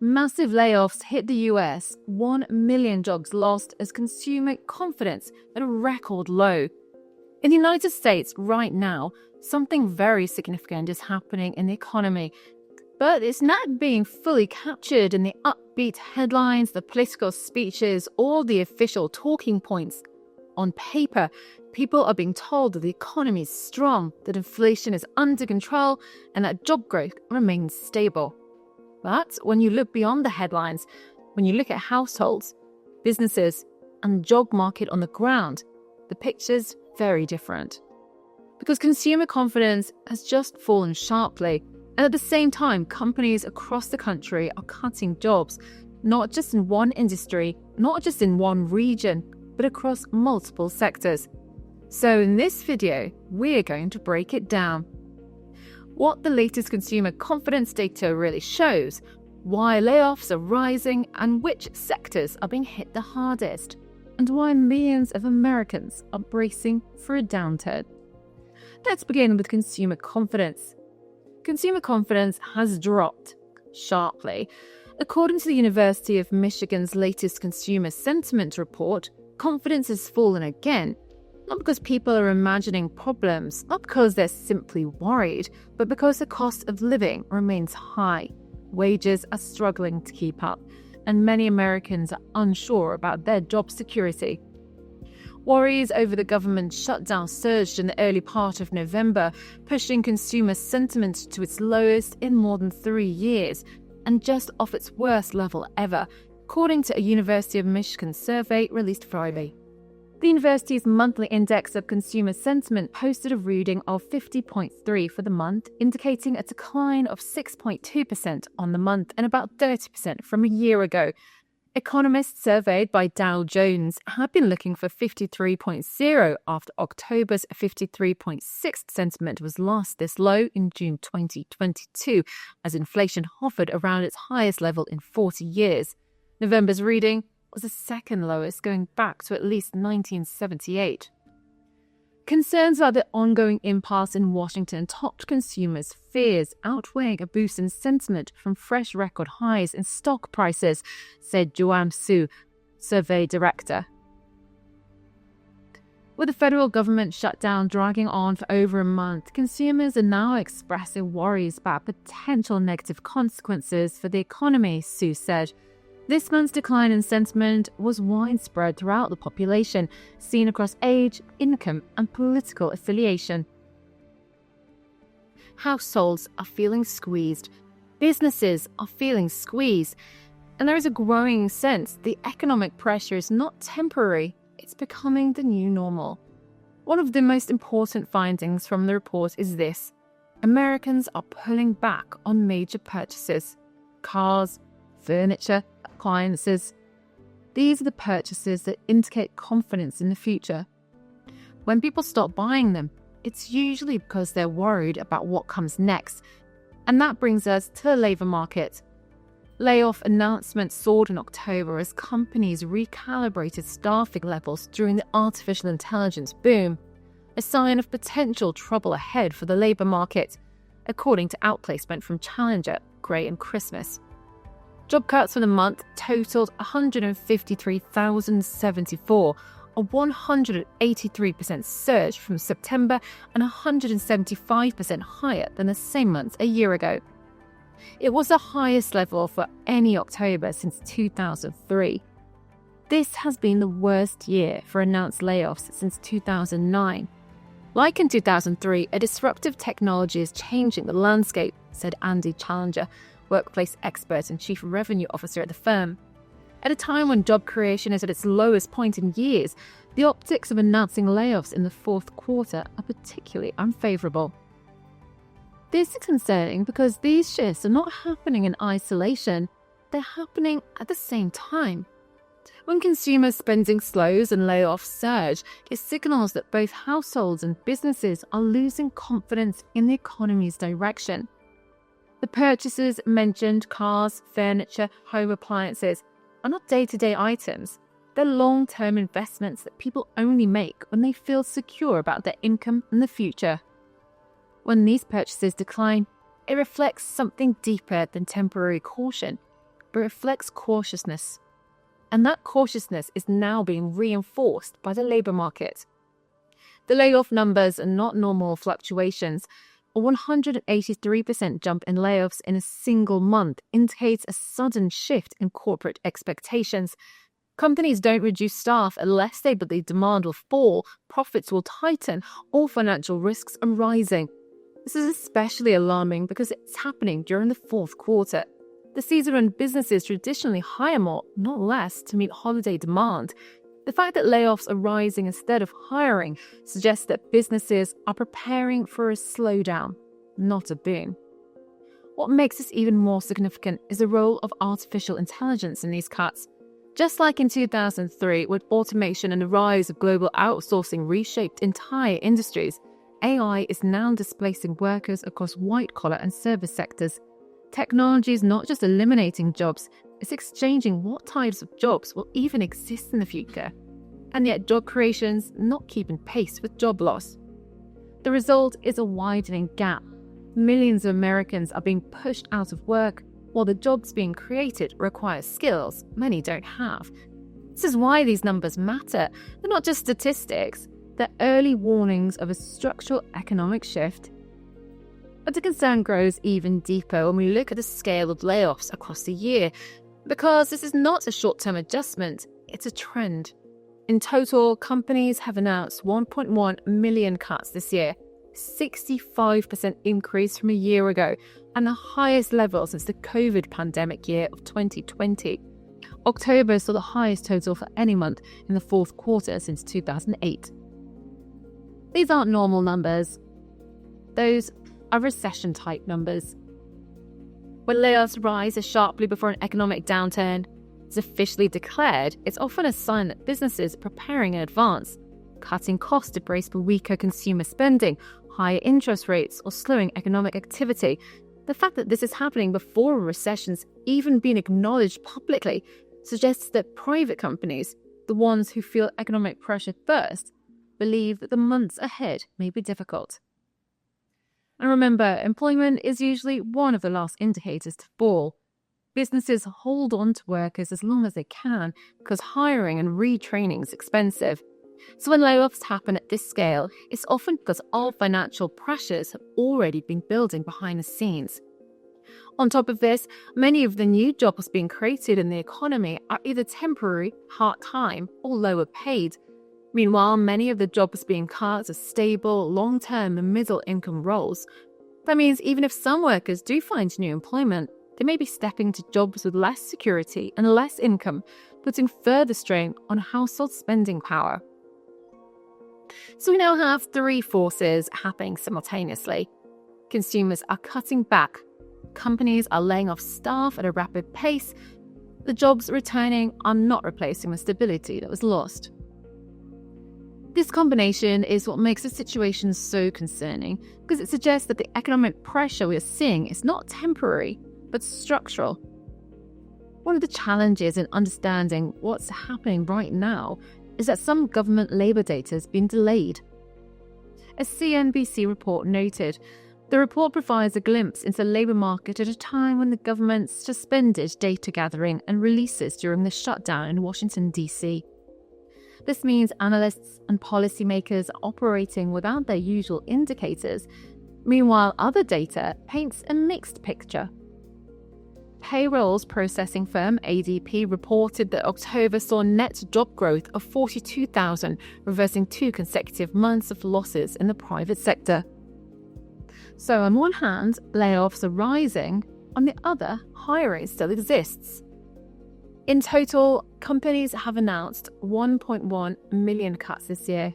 Massive layoffs hit the US, 1 million jobs lost as consumer confidence at a record low. In the United States right now, something very significant is happening in the economy, but it's not being fully captured in the upbeat headlines, the political speeches, or the official talking points. On paper, people are being told that the economy is strong, that inflation is under control, and that job growth remains stable. But when you look beyond the headlines, when you look at households, businesses, and the job market on the ground, the picture's very different. Because consumer confidence has just fallen sharply, and at the same time, companies across the country are cutting jobs, not just in one industry, not just in one region, but across multiple sectors. So in this video, we're going to break it down. What the latest consumer confidence data really shows, why layoffs are rising, and which sectors are being hit the hardest, and why millions of Americans are bracing for a downturn. Let's begin with consumer confidence. Consumer confidence has dropped sharply. According to the University of Michigan's latest consumer sentiment report, confidence has fallen again, not because people are imagining problems, not because they're simply worried, but because the cost of living remains high. Wages are struggling to keep up, and many Americans are unsure about their job security. Worries over the government shutdown surged in the early part of November, pushing consumer sentiment to its lowest in more than 3 years, and just off its worst level ever, according to a University of Michigan survey released Friday. The university's monthly index of consumer sentiment posted a reading of 50.3 for the month, indicating a decline of 6.2% on the month and about 30% from a year ago. Economists surveyed by Dow Jones had been looking for 53.0 after October's 53.6 sentiment was last this low in June 2022, as inflation hovered around its highest level in 40 years. November's reading was the second lowest going back to at least 1978. Concerns about the ongoing impasse in Washington topped consumers' fears, outweighing a boost in sentiment from fresh record highs in stock prices, said Joanne Su, survey director. With the federal government shutdown dragging on for over a month, consumers are now expressing worries about potential negative consequences for the economy, Su said. This month's decline in sentiment was widespread throughout the population, seen across age, income, and political affiliation. Households are feeling squeezed. Businesses are feeling squeezed. And there is a growing sense the economic pressure is not temporary, it's becoming the new normal. One of the most important findings from the report is this: Americans are pulling back on major purchases. Cars, furniture, appliances. These are the purchases that indicate confidence in the future. When people stop buying them, it's usually because they're worried about what comes next. And that brings us to the labour market. Layoff announcements soared in October as companies recalibrated staffing levels during the artificial intelligence boom, a sign of potential trouble ahead for the labour market, according to outplacement from Challenger, Gray and Christmas. Job cuts for the month totaled 153,074, a 183% surge from September and 175% higher than the same month a year ago. It was the highest level for any October since 2003. This has been the worst year for announced layoffs since 2009. Like in 2003, a disruptive technology is changing the landscape, said Andy Challenger, workplace expert and chief revenue officer at the firm. At a time when job creation is at its lowest point in years, the optics of announcing layoffs in the fourth quarter are particularly unfavourable. This is concerning because these shifts are not happening in isolation, they're happening at the same time. When consumer spending slows and layoffs surge, it signals that both households and businesses are losing confidence in the economy's direction. The purchases mentioned, cars, furniture, home appliances, are not day-to-day items. They're long-term investments that people only make when they feel secure about their income and the future. When these purchases decline, it reflects something deeper than temporary caution. but reflects cautiousness. And that cautiousness is now being reinforced by the labour market. The layoff numbers are not normal fluctuations. A 183% jump in layoffs in a single month indicates a sudden shift in corporate expectations. Companies don't reduce staff unless they believe demand will fall, profits will tighten, or financial risks are rising. This is especially alarming because it's happening during the fourth quarter. The season when businesses traditionally hire more, not less, to meet holiday demand. The fact that layoffs are rising instead of hiring suggests that businesses are preparing for a slowdown, not a boom. What makes this even more significant is the role of artificial intelligence in these cuts. Just like in 2003, when automation and the rise of global outsourcing reshaped entire industries, AI is now displacing workers across white-collar and service sectors. Technology is not just eliminating jobs, it's exchanging what types of jobs will even exist in the future. And yet job creation's not keeping pace with job loss. The result is a widening gap. Millions of Americans are being pushed out of work, while the jobs being created require skills many don't have. This is why these numbers matter. They're not just statistics, they're early warnings of a structural economic shift. But the concern grows even deeper when we look at the scale of layoffs across the year, because this is not a short-term adjustment, it's a trend. In total, companies have announced 1.1 million cuts this year, 65% increase from a year ago, and the highest level since the COVID pandemic year of 2020. October saw the highest total for any month in the fourth quarter since 2008. These aren't normal numbers. Those are recession-type numbers. When layoffs rise as sharply before an economic downturn is officially declared, it's often a sign that businesses are preparing in advance, cutting costs to brace for weaker consumer spending, higher interest rates, or slowing economic activity. The fact that this is happening before a recession's even been acknowledged publicly suggests that private companies, the ones who feel economic pressure first, believe that the months ahead may be difficult. And remember, employment is usually one of the last indicators to fall. Businesses hold on to workers as long as they can because hiring and retraining is expensive. So when layoffs happen at this scale, it's often because all financial pressures have already been building behind the scenes. On top of this, many of the new jobs being created in the economy are either temporary, part-time, or lower paid. Meanwhile, many of the jobs being cut are stable, long-term and middle-income roles. That means even if some workers do find new employment, they may be stepping to jobs with less security and less income, putting further strain on household spending power. So we now have three forces happening simultaneously. Consumers are cutting back. Companies are laying off staff at a rapid pace. The jobs returning are not replacing the stability that was lost. This combination is what makes the situation so concerning, because it suggests that the economic pressure we are seeing is not temporary, but structural. One of the challenges in understanding what's happening right now is that some government labour data has been delayed. As CNBC report noted, the report provides a glimpse into the labour market at a time when the government suspended data gathering and releases during the shutdown in Washington, D.C. This means analysts and policymakers are operating without their usual indicators. Meanwhile, other data paints a mixed picture. Payrolls processing firm ADP reported that October saw net job growth of 42,000, reversing 2 consecutive months of losses in the private sector. So on one hand, layoffs are rising. On the other, hiring still exists. In total, companies have announced 1.1 million cuts this year,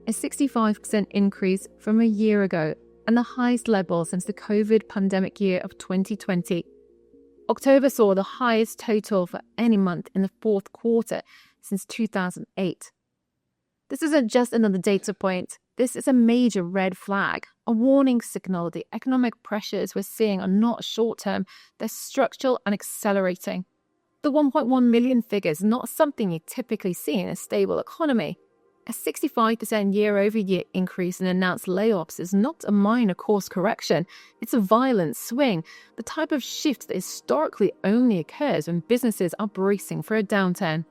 a 65% increase from a year ago and the highest level since the COVID pandemic year of 2020. October saw the highest total for any month in the fourth quarter since 2008. This isn't just another data point. This is a major red flag, a warning signal the economic pressures we're seeing are not short-term, they're structural and accelerating. The 1.1 million figure is not something you typically see in a stable economy. A 65% year-over-year increase in announced layoffs is not a minor course correction. It's a violent swing, the type of shift that historically only occurs when businesses are bracing for a downturn.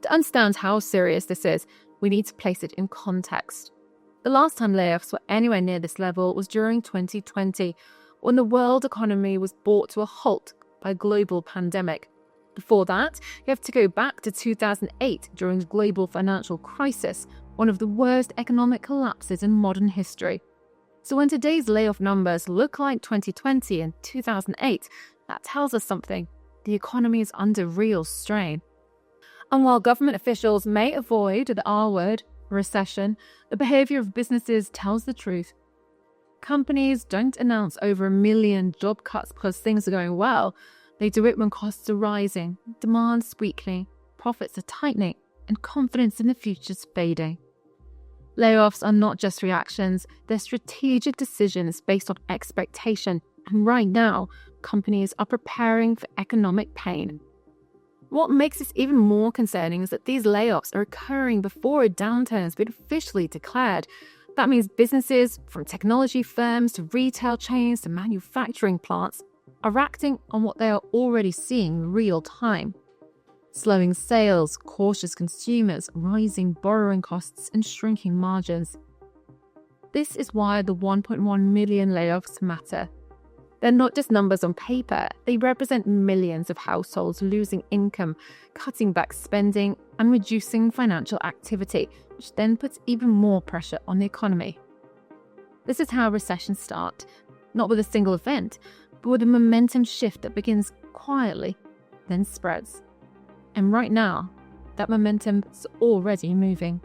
To understand how serious this is, we need to place it in context. The last time layoffs were anywhere near this level was during 2020, when the world economy was brought to a halt by a global pandemic. Before that, you have to go back to 2008 during the global financial crisis, one of the worst economic collapses in modern history. So when today's layoff numbers look like 2020 and 2008, that tells us something. The economy is under real strain. And while government officials may avoid the R word, recession, the behavior of businesses tells the truth. Companies don't announce over 1 million job cuts because things are going well. They do it when costs are rising, demand's weakening, profits are tightening, and confidence in the future's fading. Layoffs are not just reactions, they're strategic decisions based on expectation, and right now, companies are preparing for economic pain. What makes this even more concerning is that these layoffs are occurring before a downturn has been officially declared. That means businesses, from technology firms to retail chains to manufacturing plants, are acting on what they are already seeing in real time. Slowing sales, cautious consumers, rising borrowing costs, and shrinking margins. This is why the 1.1 million layoffs matter. They're not just numbers on paper, they represent millions of households losing income, cutting back spending, and reducing financial activity, which then puts even more pressure on the economy. This is how recessions start, not with a single event, but with a momentum shift that begins quietly, then spreads. And right now, that momentum is already moving.